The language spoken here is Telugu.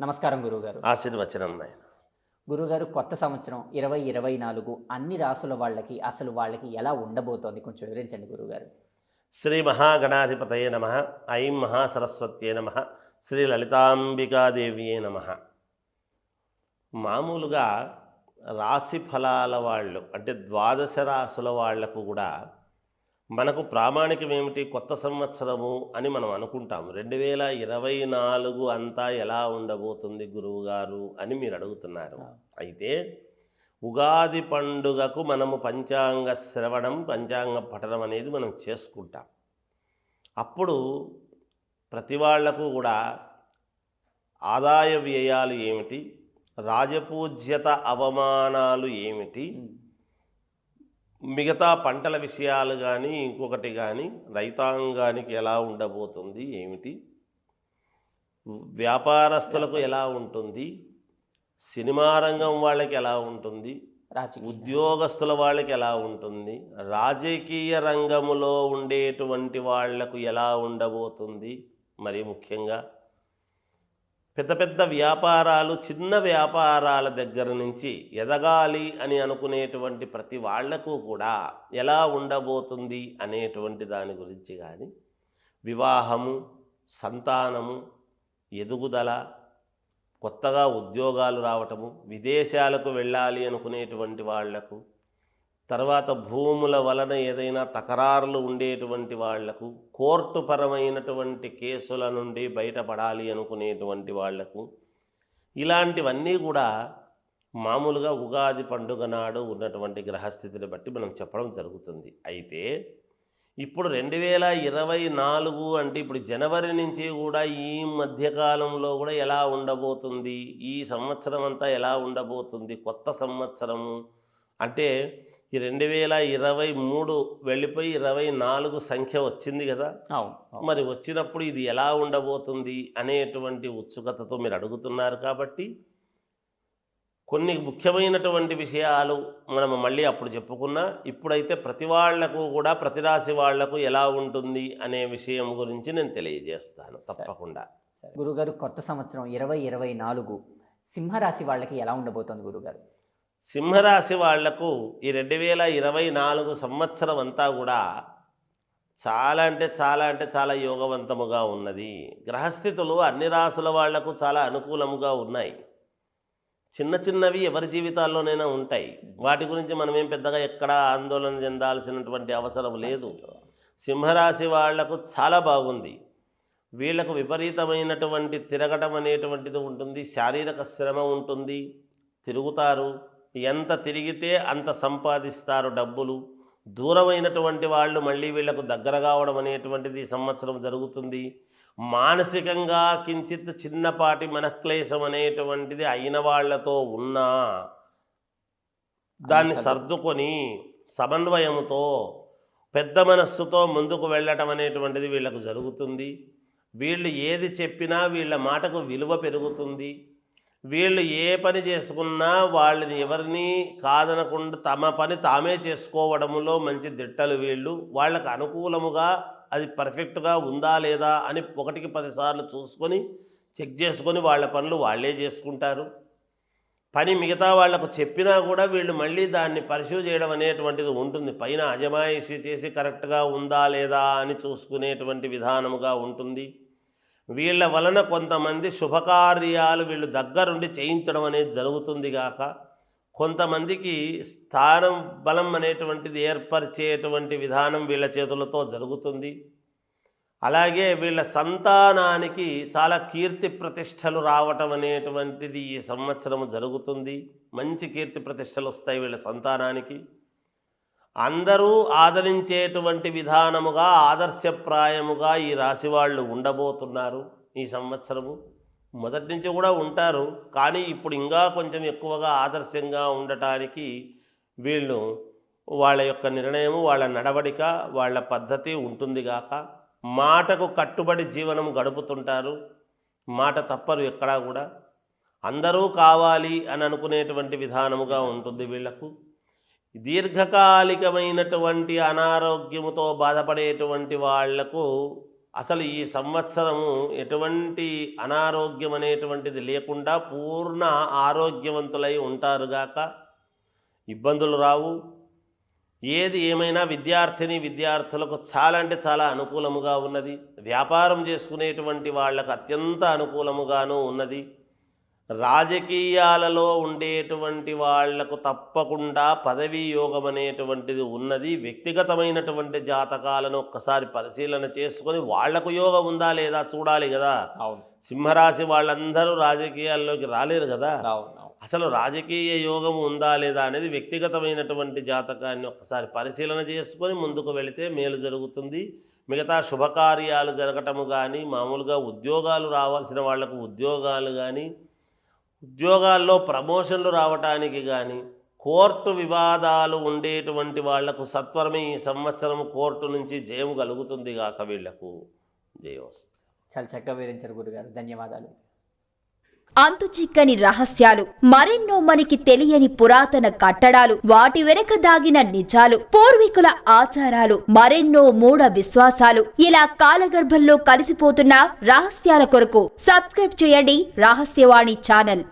నమస్కారం గురువుగారు. ఆశీర్వచనం నాయన. గురువుగారు, కొత్త సంవత్సరం 2024 అన్ని రాసుల వాళ్ళకి అసలు వాళ్ళకి ఎలా ఉండబోతోంది? కొంచెం వివరించండి గురువుగారు. శ్రీ మహాగణాధిపతయే నమ. ఐం మహాసరస్వత్యే నమ. శ్రీ లలితాంబికాదేవియే నమ. మామూలుగా రాశి ఫలాల వాళ్ళు అంటే ద్వాదశ రాసుల వాళ్లకు కూడా మనకు ప్రామాణికం ఏమిటి? కొత్త సంవత్సరము అని మనం అనుకుంటాం. 2024 అంతా ఎలా ఉండబోతుంది గురువుగారు అని మీరు అడుగుతున్నారు. అయితే ఉగాది పండుగకు మనము పంచాంగ శ్రవణం, పంచాంగ పఠనం అనేది మనం చేసుకుంటాం. అప్పుడు ప్రతి వాళ్లకు కూడా ఆదాయ వ్యయాలు ఏమిటి, రాజపూజ్యత అవమానాలు ఏమిటి, మిగతా పంటల విషయాలు కానీ ఇంకొకటి కానీ రైతాంగానికి ఎలా ఉండబోతుంది ఏమిటి, వ్యాపారస్తులకు ఎలా ఉంటుంది, సినిమా రంగం వాళ్ళకి ఎలా ఉంటుంది, ఉద్యోగస్తుల వాళ్ళకి ఎలా ఉంటుంది, రాజకీయ రంగములో ఉండేటువంటి వాళ్లకు ఎలా ఉండబోతుంది, మరి ముఖ్యంగా పెద్ద పెద్ద వ్యాపారాలు, చిన్న వ్యాపారాల దగ్గర నుంచి ఎదగాలి అని అనుకునేటువంటి ప్రతి వాళ్లకు కూడా ఎలా ఉండబోతుంది అనేటువంటి దాని గురించి కానీ, వివాహము, సంతానము, ఎదుగుదల, కొత్తగా ఉద్యోగాలు రావటము, విదేశాలకు వెళ్ళాలి అనుకునేటువంటి వాళ్లకు, తర్వాత భూముల వలన ఏదైనా తకరారులు ఉండేటువంటి వాళ్లకు, కోర్టు పరమైనటువంటి కేసుల నుండి బయటపడాలి అనుకునేటువంటి వాళ్లకు, ఇలాంటివన్నీ కూడా మామూలుగా ఉగాది పండుగ నాడు ఉన్నటువంటి గ్రహస్థితిని బట్టి మనం చెప్పడం జరుగుతుంది. అయితే ఇప్పుడు 2024 అంటే ఇప్పుడు జనవరి నుంచి కూడా ఈ మధ్యకాలంలో కూడా ఎలా ఉండబోతుంది, ఈ సంవత్సరం అంతా ఎలా ఉండబోతుంది, కొత్త సంవత్సరము అంటే ఈ 2023 వెళ్ళిపోయి 24 సంఖ్య వచ్చింది కదా. మరి వచ్చినప్పుడు ఇది ఎలా ఉండబోతుంది అనేటువంటి ఉత్సుకతతో మీరు అడుగుతున్నారు. కాబట్టి కొన్ని ముఖ్యమైనటువంటి విషయాలు మనం మళ్ళీ అప్పుడు చెప్పుకున్నా, ఇప్పుడైతే ప్రతి వాళ్లకు కూడా ప్రతి రాశి వాళ్లకు ఎలా ఉంటుంది అనే విషయం గురించి నేను తెలియజేస్తాను తప్పకుండా. గురుగారు, కొత్త సంవత్సరం 2024 సింహరాశి వాళ్ళకి ఎలా ఉండబోతోంది గురుగారు? సింహరాశి వాళ్లకు ఈ 2024 సంవత్సరం అంతా కూడా చాలా అంటే చాలా యోగవంతముగా ఉన్నది. గ్రహస్థితులు అన్ని రాసుల వాళ్లకు చాలా అనుకూలముగా ఉన్నాయి. చిన్న చిన్నవి ఎవరి జీవితాల్లోనైనా ఉంటాయి. వాటి గురించి మనమేం పెద్దగా ఎక్కడా ఆందోళన చెందాల్సినటువంటి అవసరం లేదు. సింహరాశి వాళ్లకు చాలా బాగుంది. వీళ్లకు విపరీతమైనటువంటి తిరగటం అనేటువంటిది ఉంటుంది, శారీరక శ్రమ ఉంటుంది, తిరుగుతారు, ఎంత తిరిగితే అంత సంపాదిస్తారు డబ్బులు. దూరమైనటువంటి వాళ్ళు మళ్ళీ వీళ్లకు దగ్గర కావడం అనేటువంటిది ఈ సంవత్సరం జరుగుతుంది. మానసికంగా కించిత్ చిన్నపాటి మనక్లేశం అనేటువంటిది అయిన వాళ్లతో ఉన్నా దాన్ని సర్దుకొని సమన్వయముతో పెద్ద మనస్సుతో ముందుకు వెళ్ళటం అనేటువంటిది వీళ్లకు జరుగుతుంది. వీళ్ళు ఏది చెప్పినా వీళ్ళ మాటకు విలువ పెరుగుతుంది. వీళ్ళు ఏ పని చేసుకున్నా వాళ్ళని ఎవరిని కాదనకుండా తమ పని తామే చేసుకోవడంలో మంచి దిట్టలు వీళ్ళు. వాళ్ళకు అనుకూలముగా అది పర్ఫెక్ట్గా ఉందా లేదా అని 1కి 10 సార్లు చూసుకొని చెక్ చేసుకొని వాళ్ళ పనులు వాళ్ళే చేసుకుంటారు. పని మిగతా వాళ్లకు చెప్పినా కూడా వీళ్ళు మళ్ళీ దాన్ని పరిశీలి చేయడం అనేటువంటిది ఉంటుంది. పైన అజమాయిషి చేసి కరెక్ట్గా ఉందా లేదా అని చూసుకునేటువంటి విధానముగా ఉంటుంది. వీళ్ళ వలన కొంతమంది శుభకార్యాలు వీళ్ళు దగ్గరుండి చేయించడం అనేది జరుగుతుంది గాక, కొంతమందికి స్థానం బలం అనేటువంటిది ఏర్పరిచేటువంటి విధానం వీళ్ళ చేతులతో జరుగుతుంది. అలాగే వీళ్ళ సంతానానికి చాలా కీర్తి ప్రతిష్టలు రావటం అనేటువంటిది ఈ సంవత్సరం జరుగుతుంది. మంచి కీర్తి ప్రతిష్టలు వస్తాయి వీళ్ళ సంతానానికి. అందరూ ఆదరించేటువంటి విధానముగా ఆదర్శప్రాయముగా ఈ రాశి వాళ్ళు ఉండబోతున్నారు. ఈ సంవత్సరము మొదటి నుంచి కూడా ఉంటారు, కానీ ఇప్పుడు ఇంకా కొంచెం ఎక్కువగా ఆదర్శంగా ఉండటానికి వీళ్ళు వాళ్ళ యొక్క నిర్ణయము, వాళ్ళ నడవడిక, వాళ్ళ పద్ధతి ఉంటుంది గాక, మాటకు కట్టుబడి జీవనం గడుపుతుంటారు. మాట తప్పరు ఎక్కడా కూడా. అందరూ కావాలి అని అనుకునేటువంటి విధానముగా ఉంటుంది వీళ్లకు. దీర్ఘకాలికమైనటువంటి అనారోగ్యముతో బాధపడేటువంటి వాళ్లకు అసలు ఈ సంవత్సరము ఎటువంటి అనారోగ్యం అనేటువంటిది లేకుండా పూర్ణ ఆరోగ్యవంతులై ఉంటారుగాక, ఇబ్బందులు రావు. ఏది ఏమైనా విద్యార్థులకు చాలా అంటే చాలా అనుకూలముగా ఉన్నది. వ్యాపారం చేసుకునేటువంటి వాళ్ళకు అత్యంత అనుకూలముగాను ఉన్నది. రాజకీయాలలో ఉండేటువంటి వాళ్లకు తప్పకుండా పదవీ యోగం అనేటువంటిది ఉన్నది. వ్యక్తిగతమైనటువంటి జాతకాలను ఒక్కసారి పరిశీలన చేసుకొని వాళ్లకు యోగం ఉందా లేదా చూడాలి కదా. సింహరాశి వాళ్ళందరూ రాజకీయాల్లోకి రాలేరు కదా. అసలు రాజకీయ యోగం ఉందా లేదా అనేది వ్యక్తిగతమైనటువంటి జాతకాన్ని ఒక్కసారి పరిశీలన చేసుకొని ముందుకు వెళితే మేలు జరుగుతుంది. మిగతా శుభకార్యాలు జరగటము కానీ, మామూలుగా ఉద్యోగాలు రావాల్సిన వాళ్లకు ఉద్యోగాలు కానీ, ఉద్యోగాల్లో ప్రమోషన్లు రావటానికి కానీ, కోర్టు వివాదాలు ఉండేటువంటి వాళ్లకు సత్వరమే ఈ సంవత్సరం కోర్టు నుంచి జయం కలుగుతుంది కాక వీళ్లకు జయం వస్తుంది. చాలా చక్కగా వివరించారు గురుగారు, ధన్యవాదాలు. అంతు చిక్కని రహస్యాలు, మరెన్నో మనకి తెలియని పురాతన కట్టడాలు, వాటి వెనక దాగిన నిజాలు, పూర్వీకుల ఆచారాలు, మరెన్నో మూఢ విశ్వాసాలు, ఇలా కాలగర్భంలో కలిసిపోతున్న రహస్యాల కొరకు సబ్స్క్రైబ్ చేయండి రహస్యవాణి ఛానల్.